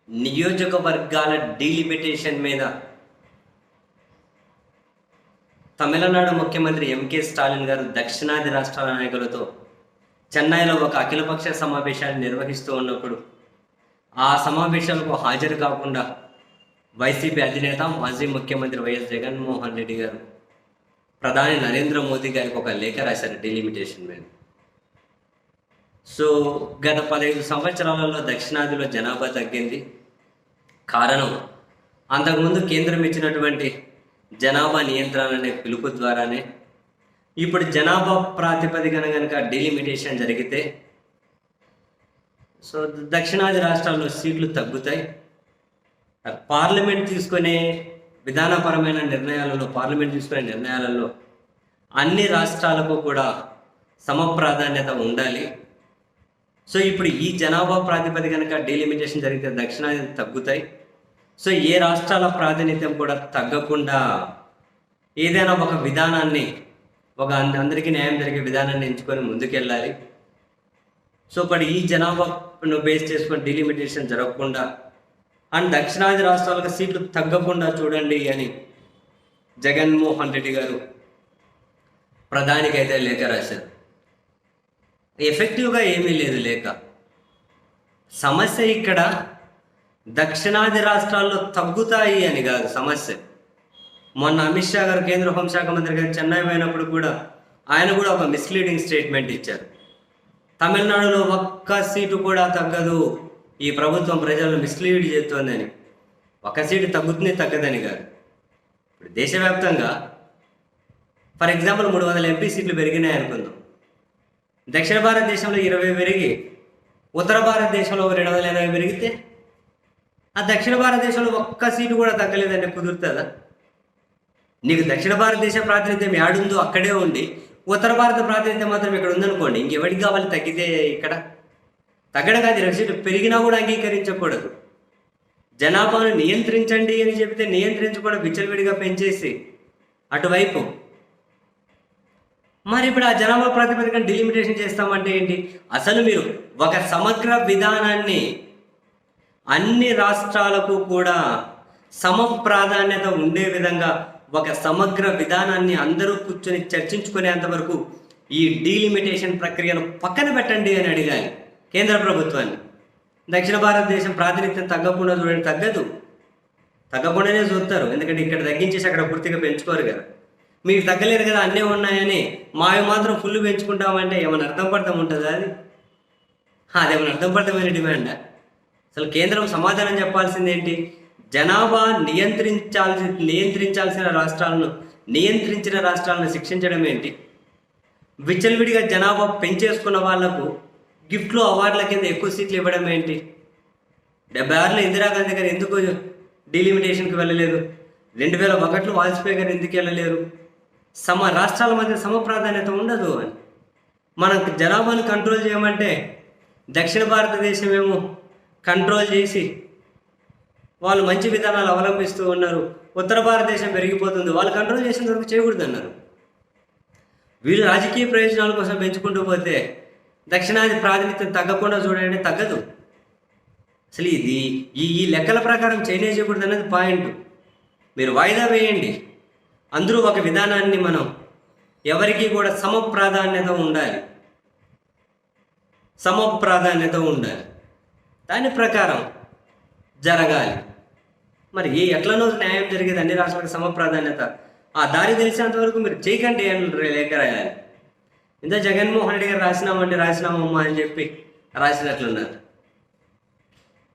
నియోజకవర్గాల డీలిమిటేషన్ మీద తమిళనాడు ముఖ్యమంత్రి ఎంకే స్టాలిన్ గారు దక్షిణాది రాష్ట్రాల నాయకులతో చెన్నైలో ఒక అఖిలపక్ష సమావేశాన్ని నిర్వహిస్తూ ఉన్నప్పుడు ఆ సమావేశాలకు హాజరు కాకుండా వైసీపీ అధినేత మాజీ ముఖ్యమంత్రి వైఎస్ జగన్మోహన్ రెడ్డి గారు ప్రధాని నరేంద్ర మోదీ గారికి ఒక లేఖ రాశారు డీలిమిటేషన్ మీద. సో గత 15 సంవత్సరాలలో దక్షిణాదిలో జనాభా తగ్గింది. కారణం అంతకుముందు కేంద్రం ఇచ్చినటువంటి జనాభా నియంత్రణ అనే పిలుపు ద్వారానే ఇప్పుడు జనాభా ప్రాతిపదికన కనుక డీలిమిటేషన్ జరిగితే సో దక్షిణాది రాష్ట్రాల్లో సీట్లు తగ్గుతాయి. పార్లమెంట్ తీసుకునే విధానపరమైన నిర్ణయాలలో అన్ని రాష్ట్రాలకు కూడా సమప్రాధాన్యత ఉండాలి. సో ఇప్పుడు ఈ జనాభా ప్రాతిపదికన డీలిమిటేషన్ జరిగితే దక్షిణాది తగ్గుతాయి. సో ఏ రాష్ట్రాల ప్రాతినిధ్యం కూడా తగ్గకుండా ఏదైనా ఒక విధానాన్ని అందరికీ న్యాయం జరిగే విధానాన్ని ఎంచుకొని ముందుకెళ్ళాలి. సో ఇప్పుడు ఈ జనాభాను బేస్ చేసుకొని డీలిమిటేషన్ జరగకుండా అండ్ దక్షిణాది రాష్ట్రాలకు సీట్లు తగ్గకుండా చూడండి అని జగన్మోహన్ రెడ్డి గారు ప్రధానికి అయితే లేఖ రాశారు. ఎఫెక్టివ్గా ఏమీ లేదు లేఖ. సమస్య ఇక్కడ దక్షిణాది రాష్ట్రాల్లో తగ్గుతాయి అని కాదు సమస్య. మొన్న అమిత్ షా గారు కేంద్ర హోంశాఖ మంత్రి గారు చెన్నై పోయినప్పుడు కూడా ఆయన కూడా ఒక మిస్లీడింగ్ స్టేట్మెంట్ ఇచ్చారు. తమిళనాడులో ఒక్క సీటు కూడా తగ్గదు, ఈ ప్రభుత్వం ప్రజలను మిస్లీడ్ చేస్తోందని. ఒక సీటు తగ్గుతుంది తగ్గదని కాదు. ఇప్పుడు దేశవ్యాప్తంగా ఫర్ ఎగ్జాంపుల్ 300 ఎంపీ సీట్లు పెరిగినాయి అనుకుందాం. దక్షిణ భారతదేశంలో 20 పెరిగి ఉత్తర భారతదేశంలో 280 పెరిగితే ఆ దక్షిణ భారతదేశంలో ఒక్క సీటు కూడా తగ్గలేదంటే కుదురుతుందా? నీకు దక్షిణ భారతదేశ ప్రాతినిధ్యం ఏడుందో అక్కడే ఉండి ఉత్తర భారత ప్రాతినిధ్యం మాత్రం ఇక్కడ ఉందనుకోండి, ఇంకెవరికి కావాలి తగ్గితే? ఇక్కడ తగ్గడం కాదు, 2 సీట్లు పెరిగినా కూడా అంగీకరించకూడదు. జనాభాను నియంత్రించండి అని చెబితే నియంత్రించకుండా విచ్చలవిడిగా పెంచేసి అటువైపు మరి ఇప్పుడు ఆ జనాభా ప్రాతిపదికన డిలిమిటేషన్ చేస్తామంటే ఏంటి? అసలు మీరు ఒక సమగ్ర విధానాన్ని అన్ని రాష్ట్రాలకు కూడా సమ ప్రాధాన్యత ఉండే విధంగా ఒక సమగ్ర విధానాన్ని అందరూ కూర్చొని చర్చించుకునేంత వరకు ఈ డీలిమిటేషన్ ప్రక్రియను పక్కన పెట్టండి అని అడిగాలి కేంద్ర ప్రభుత్వాన్ని. దక్షిణ భారతదేశం ప్రాతినిధ్యం తగ్గకుండా చూడండి, తగ్గకుండానే చూస్తారు. ఎందుకంటే ఇక్కడ తగ్గించేసి అక్కడ పూర్తిగా పెంచుకోరు కదా. మీకు తగ్గలేదు కదా, అన్నీ ఉన్నాయని మావి మాత్రం ఫుల్ పెంచుకుంటామంటే ఏమైనా అర్థం పడతాం ఉంటుందా? అదేమైనా అర్థం పడతామైన డిమాండా? అసలు కేంద్రం సమాధానం చెప్పాల్సింది ఏంటి? జనాభా నియంత్రించాల్సిన రాష్ట్రాలను నియంత్రించిన రాష్ట్రాలను శిక్షించడం ఏంటి? విచ్చలవిడిగా జనాభా పెంచేసుకున్న వాళ్లకు గిఫ్ట్లు అవార్డుల కింద ఎక్కువ సీట్లు ఇవ్వడం ఏంటి? 76లో ఇందిరాగాంధీ గారు ఎందుకు డీలిమిటేషన్కి వెళ్ళలేదు? 2001లో వాజ్పేయి గారు ఎందుకు వెళ్ళలేరు? రాష్ట్రాల మధ్య సమ ప్రాధాన్యత ఉండదు అని. మనం జనాభాను కంట్రోల్ చేయమంటే దక్షిణ భారతదేశం ఏమో కంట్రోల్ చేసి వాళ్ళు మంచి విధానాలు అవలంబిస్తూ ఉన్నారు. ఉత్తర భారతదేశం పెరిగిపోతుంది, వాళ్ళు కంట్రోల్ చేసిన వరకు చేయకూడదు అన్నారు. వీళ్ళు రాజకీయ ప్రయోజనాల కోసం పెంచుకుంటూ పోతే దక్షిణాది ప్రాతినిధ్యం తగ్గకుండా చూడండి, తగ్గదు. అసలు ఇది ఈ లెక్కల ప్రకారం చేయకూడదు అన్నది పాయింట్. మీరు వాయిదా వేయండి, అందరూ ఒక విధానాన్ని మనం ఎవరికి కూడా సమ ప్రాధాన్యత ఉండాలి, దాని ప్రకారం జరగాలి. మరి ఎట్లనో న్యాయం జరిగేది అన్ని రాష్ట్రాలకు సమ ప్రాధాన్యత, ఆ దారి తెలిసినంత వరకు మీరు చేయకండి అని లేఖ రాయాలి. ఇంత జగన్మోహన్ రెడ్డి గారు రాసినామమ్మా అని చెప్పి రాసినట్లున్నారు.